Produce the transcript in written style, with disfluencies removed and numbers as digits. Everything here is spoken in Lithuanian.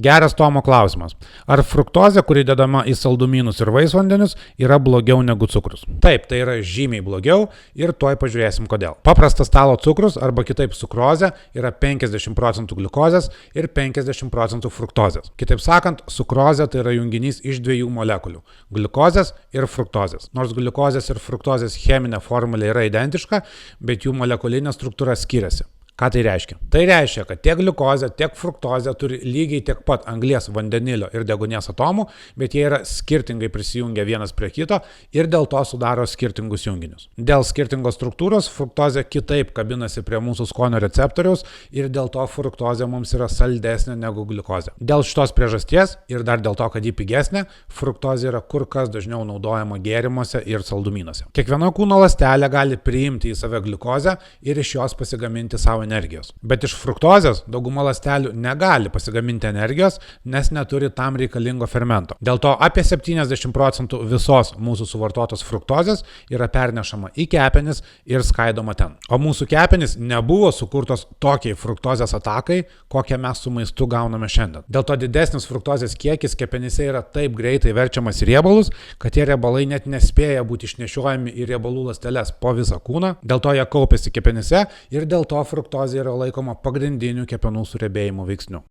Geras Tomo klausimas. Ar fruktozė, kuri dedama į saldumynus ir vaisvandenius, yra blogiau negu cukrus? Taip, tai yra žymiai blogiau ir tuoj pažiūrėsim kodėl. Paprastas stalo cukrus arba kitaip sukrozė yra 50% gliukozės ir 50% fruktozės. Kitaip sakant, sukrozė tai yra junginys iš dviejų molekulių – gliukozės ir fruktozės. Nors gliukozės ir fruktozės cheminė formulė yra identiška, bet jų molekulinė struktūra skiriasi. Ką tai reiškia? Tai reiškia, kad tiek gliukozė, tiek fruktozė turi lygiai tiek pat anglies, vandenilio ir deguonies atomų, bet jie yra skirtingai prisijungę vienas prie kito ir dėl to sudaro skirtingus junginius. Dėl skirtingos struktūros fruktozė kitaip kabinasi prie mūsų skonio receptoriaus ir dėl to fruktozė mums yra saldesnė negu gliukozė. Dėl šitos priežasties ir dar dėl to, kad ji pigesnė, fruktozė yra kur kas dažniau naudojama gėrimuose ir saldumynuose. Kiekviena kūno ląstelė gali priimti į save gliukozę ir iš jos pasigaminti savo energijos. Bet iš fruktozės dauguma ląstelių negali pasigaminti energijos, nes neturi tam reikalingo fermento. Dėl to apie 70% visos mūsų suvartotos fruktozės yra pernešama į kepenis ir skaidoma ten. O mūsų kepenys nebuvo sukurtos tokiai fruktozės atakai, kokią mes su maistu gauname šiandien. Dėl to didesnis fruktozės kiekis kepenyse yra taip greitai verčiamas į riebalus, kad tie riebalai net nespėja būti išnešiojami į riebalų ląsteles po visą kūną. Dėl to jie kaupiasi kepenyse ir dėl to fruktozė yra laikoma pagrindiniu kepenų suriebėjimo veiksniu.